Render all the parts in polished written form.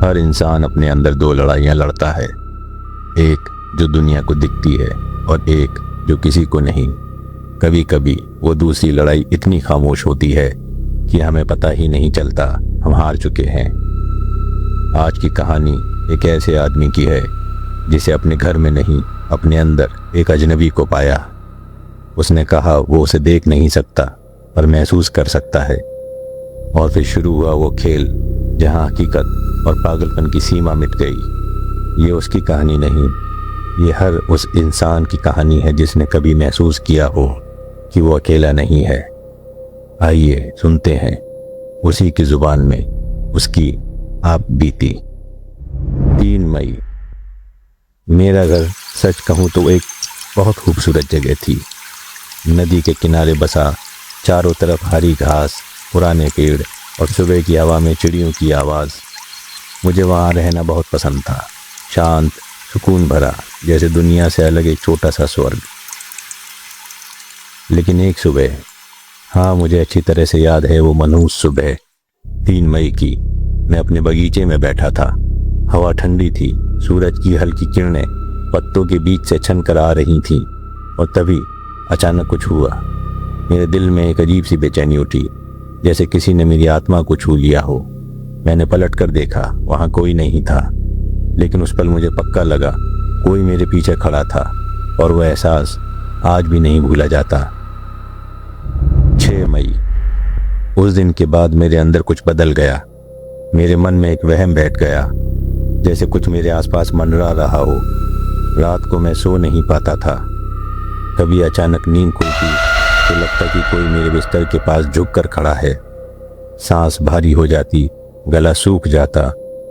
हर इंसान अपने अंदर दो लड़ाइयाँ लड़ता है, एक जो दुनिया को दिखती है और एक जो किसी को नहीं। कभी कभी वो दूसरी लड़ाई इतनी खामोश होती है कि हमें पता ही नहीं चलता हम हार चुके हैं। आज की कहानी एक ऐसे आदमी की है जिसे अपने घर में नहीं, अपने अंदर एक अजनबी को पाया। उसने कहा वो उसे देख नहीं सकता पर महसूस कर सकता है। और फिर शुरू हुआ वो खेल जहां हकीकत और पागलपन की सीमा मिट गई। ये उसकी कहानी नहीं, ये हर उस इंसान की कहानी है जिसने कभी महसूस किया हो कि वो अकेला नहीं है। आइए सुनते हैं उसी की जुबान में उसकी आप बीती। 3 मई। मेरा घर सच कहूँ तो एक बहुत खूबसूरत जगह थी। नदी के किनारे बसा, चारों तरफ हरी घास, पुराने पेड़ और सुबह की हवा में चिड़ियों की आवाज़। मुझे वहाँ रहना बहुत पसंद था, शांत, सुकून भरा, जैसे दुनिया से अलग एक छोटा सा स्वर्ग। लेकिन एक सुबह, हाँ मुझे अच्छी तरह से याद है वो मनहूस सुबह 3 मई की। मैं अपने बगीचे में बैठा था। हवा ठंडी थी, सूरज की हल्की किरणें पत्तों के बीच से छन कर आ रही थीं। और तभी अचानक कुछ हुआ। मेरे दिल में एक अजीब सी बेचैनी उठी, जैसे किसी ने मेरी आत्मा को छू लिया हो। मैंने पलट कर देखा, वहाँ कोई नहीं था, लेकिन उस पल मुझे पक्का लगा कोई मेरे पीछे खड़ा था। और वह एहसास आज भी नहीं भूला जाता। 6 मई। उस दिन के बाद मेरे अंदर कुछ बदल गया। मेरे मन में एक वहम बैठ गया, जैसे कुछ मेरे आसपास मंडरा रहा हो। रात को मैं सो नहीं पाता था। कभी अचानक नींद खुलती तो लगता कि कोई मेरे बिस्तर के पास झुक कर खड़ा है। सांस भारी हो जाती, गला सूख जाता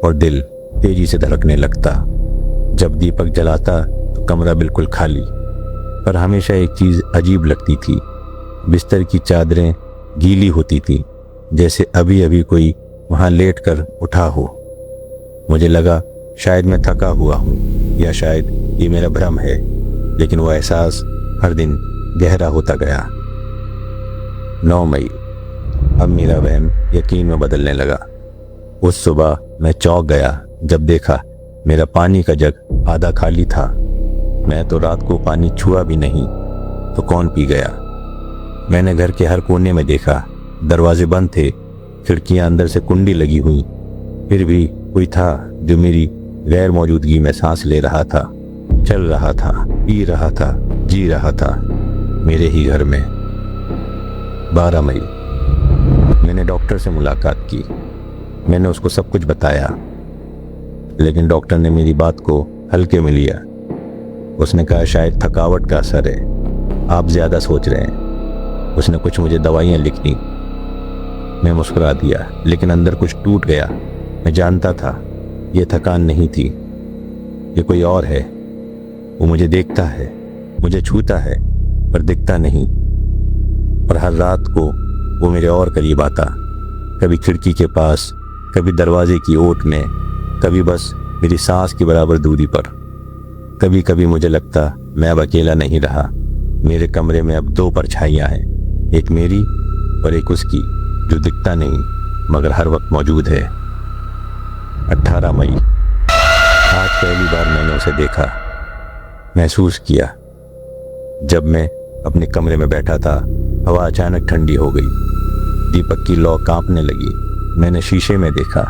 और दिल तेजी से धड़कने लगता। जब दीपक जलाता तो कमरा बिल्कुल खाली। पर हमेशा एक चीज़ अजीब लगती थी, बिस्तर की चादरें गीली होती थी, जैसे अभी अभी कोई वहाँ लेट कर उठा हो। मुझे लगा शायद मैं थका हुआ हूँ या शायद ये मेरा भ्रम है, लेकिन वो एहसास हर दिन गहरा होता गया। 9 मई। अब मेरा वहम यकीन में बदलने लगा। उस सुबह मैं चौंक गया जब देखा मेरा पानी का जग आधा खाली था। मैं तो रात को पानी छुआ भी नहीं, तो कौन पी गया। मैंने घर के हर कोने में देखा, दरवाजे बंद थे, खिड़कियां अंदर से कुंडी लगी हुई। फिर भी कोई था जो मेरी गैर मौजूदगी में सांस ले रहा था, चल रहा था, पी रहा था, जी रहा था, मेरे ही घर में। 12 मई। मैंने डॉक्टर से मुलाकात की। मैंने उसको सब कुछ बताया, लेकिन डॉक्टर ने मेरी बात को हल्के में लिया। उसने कहा शायद थकावट का असर है, आप ज़्यादा सोच रहे हैं। उसने कुछ मुझे दवाइयाँ लिख दी। मैं मुस्कुरा दिया, लेकिन अंदर कुछ टूट गया। मैं जानता था ये थकान नहीं थी, ये कोई और है। वो मुझे देखता है, मुझे छूता है, पर दिखता नहीं। और हर रात को वो मेरे और करीब आता, कभी खिड़की के पास, कभी दरवाजे की ओट में, कभी बस मेरी सांस की बराबर दूरी पर। कभी कभी मुझे लगता मैं अब अकेला नहीं रहा। मेरे कमरे में अब 2 परछाइयाँ हैं, एक मेरी और एक उसकी, जो दिखता नहीं मगर हर वक्त मौजूद है। 18 मई। आज पहली बार मैंने उसे देखा, महसूस किया। जब मैं अपने कमरे में बैठा था, हवा अचानक ठंडी हो गई, दीपक की लौ कांपने लगी। मैंने शीशे में देखा,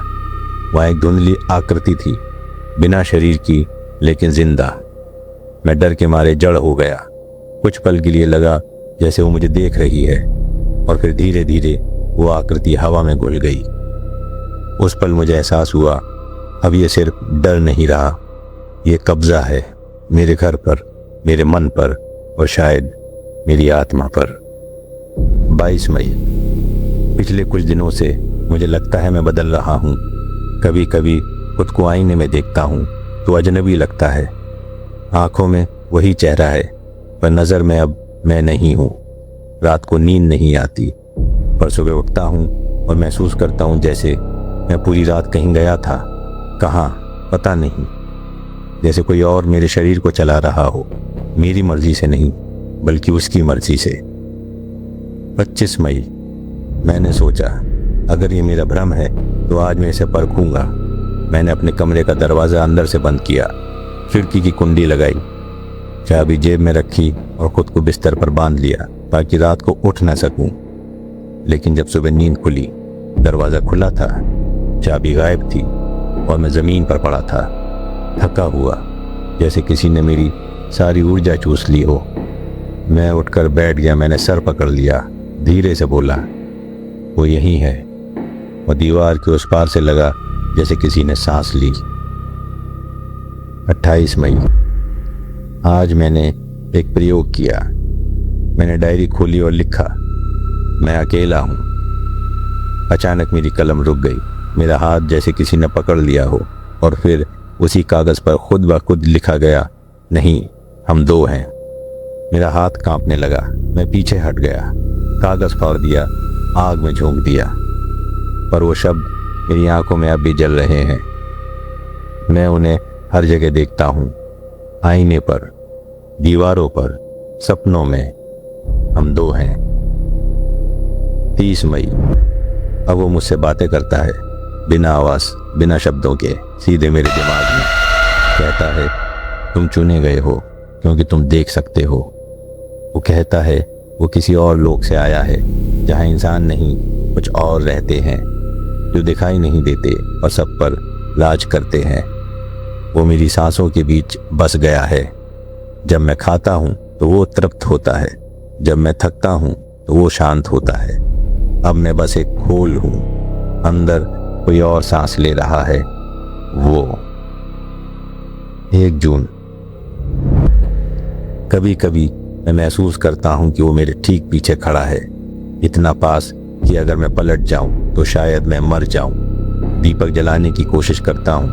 वहाँ एक धुंधली आकृति थी, बिना शरीर की लेकिन जिंदा। मैं डर के मारे जड़ हो गया। कुछ पल के लिए लगा जैसे वो मुझे देख रही है, और फिर धीरे धीरे वो आकृति हवा में घुल गई। उस पल मुझे एहसास हुआ अब ये सिर्फ डर नहीं रहा, ये कब्जा है मेरे घर पर, मेरे मन पर और शायद मेरी आत्मा पर। 22 मई। पिछले कुछ दिनों से मुझे लगता है मैं बदल रहा हूँ। कभी कभी खुद को आईने में देखता हूँ तो अजनबी लगता है। आंखों में वही चेहरा है, पर नज़र में अब मैं नहीं हूँ। रात को नींद नहीं आती, पर सुबह उठता हूँ और महसूस करता हूँ जैसे मैं पूरी रात कहीं गया था, कहाँ पता नहीं। जैसे कोई और मेरे शरीर को चला रहा हो, मेरी मर्जी से नहीं बल्कि उसकी मर्जी से। 25 मई। मैंने सोचा अगर ये मेरा भ्रम है तो आज मैं इसे परखूंगा। मैंने अपने कमरे का दरवाज़ा अंदर से बंद किया, खिड़की की कुंडी लगाई, चाबी जेब में रखी और खुद को बिस्तर पर बांध लिया ताकि रात को उठ न सकूं। लेकिन जब सुबह नींद खुली, दरवाज़ा खुला था, चाबी गायब थी और मैं ज़मीन पर पड़ा था, थका हुआ, जैसे किसी ने मेरी सारी ऊर्जा चूस ली हो। मैं उठकर बैठ गया। मैंने सर पकड़ लिया, धीरे से बोला, वो यही है। और दीवार के उस पार से लगा जैसे किसी ने सांस ली। 28 मई। आज मैंने एक प्रयोग किया। मैंने डायरी खोली और लिखा, मैं अकेला हूँ। अचानक मेरी कलम रुक गई, मेरा हाथ जैसे किसी ने पकड़ लिया हो, और फिर उसी कागज़ पर खुद ब खुद लिखा गया, नहीं, हम दो हैं। मेरा हाथ कांपने लगा। मैं पीछे हट गया, कागज़ फाड़ दिया, आग में झोंक दिया। पर वो शब्द मेरी आंखों में अब भी जल रहे हैं। मैं उन्हें हर जगह देखता हूँ, आईने पर, दीवारों पर, सपनों में। हम दो हैं। 30 मई। अब वो मुझसे बातें करता है, बिना आवाज़, बिना शब्दों के, सीधे मेरे दिमाग में। कहता है, तुम चुने गए हो क्योंकि तुम देख सकते हो। वो कहता है, वो किसी और लोक से आया है जहाँ इंसान नहीं, कुछ और रहते हैं जो दिखाई नहीं देते और सब पर राज करते हैं। वो मेरी सांसों के बीच बस गया है। जब मैं खाता हूँ तो वो तृप्त होता है, जब मैं थकता हूँ तो वो शांत होता है। अब मैं बस एक खोल हूँ, अंदर कोई और सांस ले रहा है। वो 1 जून। कभी कभी मैं महसूस करता हूँ कि वो मेरे ठीक पीछे खड़ा है, इतना पास कि अगर मैं पलट जाऊं तो शायद मैं मर जाऊं। दीपक जलाने की कोशिश करता हूं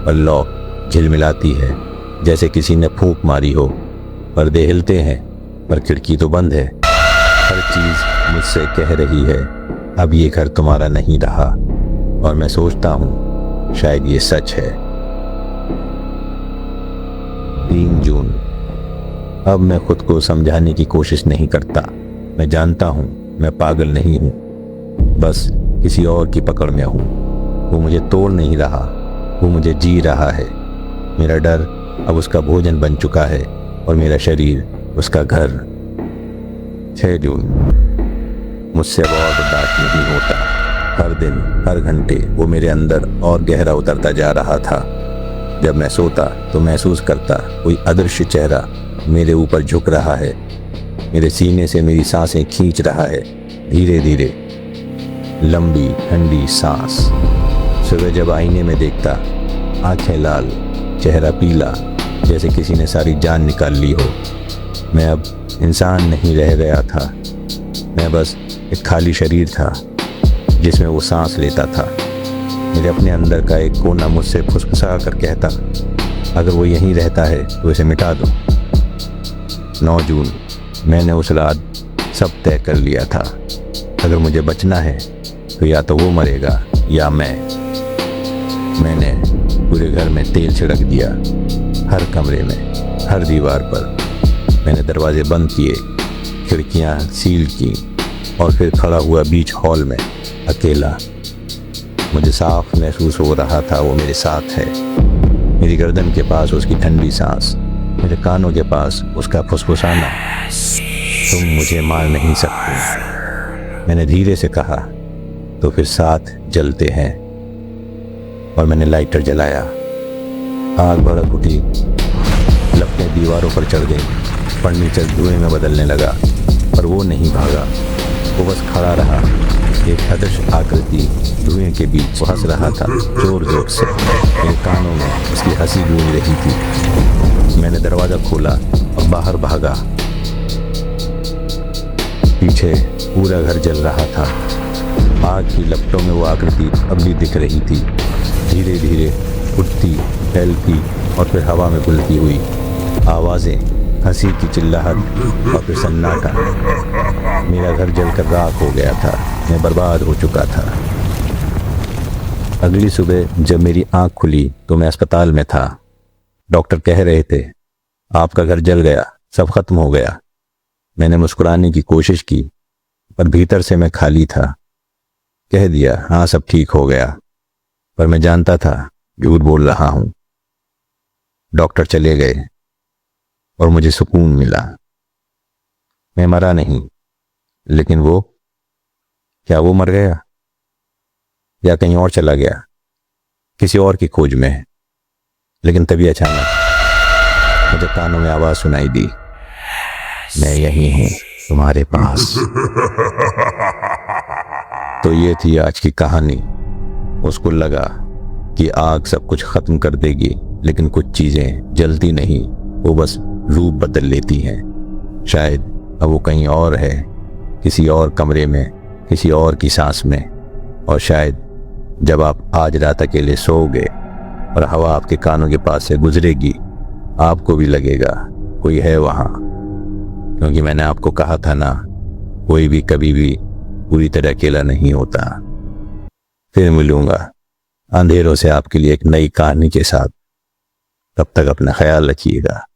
पर लौ झिलमिलाती है, जैसे किसी ने फूंक मारी हो। पर्दे हिलते हैं पर खिड़की तो बंद है। हर चीज मुझसे कह रही है, अब ये घर तुम्हारा नहीं रहा। और मैं सोचता हूँ शायद ये सच है। 3 जून। अब मैं खुद को समझाने की कोशिश नहीं करता। मैं जानता हूँ मैं पागल नहीं हूँ, बस किसी और की पकड़ में हूँ। वो मुझे तोड़ नहीं रहा, वो मुझे जी रहा है। मेरा डर अब उसका भोजन बन चुका है और मेरा शरीर उसका घर। 6 जून। मुझसे अब और बर्दाश्त नहीं होता। हर दिन, हर घंटे वो मेरे अंदर और गहरा उतरता जा रहा था। जब मैं सोता तो महसूस करता कोई अदृश्य चेहरा मेरे ऊपर झुक रहा है, मेरे सीने से मेरी सांसें खींच रहा है, धीरे धीरे, लंबी ठंडी सांस। सुबह जब आईने में देखता, आंखें लाल, चेहरा पीला, जैसे किसी ने सारी जान निकाल ली हो। मैं अब इंसान नहीं रह गया था, मैं बस एक खाली शरीर था जिसमें वो सांस लेता था। मेरे अपने अंदर का एक कोना मुझसे फुसफुसा कर कहता, अगर वो यहीं रहता है तो इसे मिटा दो। 9 जून। मैंने उस रात सब तय कर लिया था। अगर मुझे बचना है तो या तो वो मरेगा या मैंने पूरे घर में तेल छिड़क दिया, हर कमरे में, हर दीवार पर। मैंने दरवाजे बंद किए, खिड़कियां सील की और फिर खड़ा हुआ बीच हॉल में अकेला। मुझे साफ महसूस हो रहा था वो मेरे साथ है। मेरी गर्दन के पास उसकी ठंडी सांस, मेरे कानों के पास उसका फुसफुसाना, तुम मुझे मार नहीं सकते। मैंने धीरे से कहा, तो फिर साथ जलते हैं। और मैंने लाइटर जलाया। आग भड़क उठी, लपटें दीवारों पर चढ़ गई, फर्नीचर धुएं में बदलने लगा। पर वो नहीं भागा, वो बस खड़ा रहा, एक अदृश्य आकृति धुएं के बीच। वो हंस रहा था जोर जोर से, मेरे कानों में उसकी हंसी गूंज रही थी। मैंने दरवाजा खोला और बाहर भागा। पीछे पूरा घर जल रहा था। आग की लपटों में वो आकृति अब भी दिख रही थी, धीरे धीरे उठती, फैलती और फिर हवा में घुलती हुई। आवाजें, हंसी की चिल्लाहट और फिर सन्नाटा। मेरा घर जलकर राख हो गया था, मैं बर्बाद हो चुका था। अगली सुबह जब मेरी आंख खुली तो मैं अस्पताल में था। डॉक्टर कह रहे थे, आपका घर जल गया, सब खत्म हो गया। मैंने मुस्कुराने की कोशिश की, पर भीतर से मैं खाली था। कह दिया, हाँ सब ठीक हो गया। पर मैं जानता था झूठ बोल रहा हूं। डॉक्टर चले गए और मुझे सुकून मिला। मैं मरा नहीं, लेकिन वो, क्या वो मर गया या कहीं और चला गया, किसी और की खोज में? लेकिन तभी अचानक मुझे कानों में आवाज सुनाई दी, मैं यही हूं तुम्हारे पास। तो ये थी आज की कहानी। उसको लगा कि आग सब कुछ खत्म कर देगी, लेकिन कुछ चीजें जलती नहीं, वो बस रूप बदल लेती हैं। शायद अब वो कहीं और है, किसी और कमरे में, किसी और की सांस में। और शायद जब आप आज रात अकेले सोओगे और हवा आपके कानों के पास से गुजरेगी, आपको भी लगेगा कोई है वहां। क्योंकि मैंने आपको कहा था ना, कोई भी कभी भी पूरी तरह अकेला नहीं होता। फिर मिलूंगा अंधेरों से आपके लिए एक नई कहानी के साथ। तब तक अपना ख्याल रखिएगा।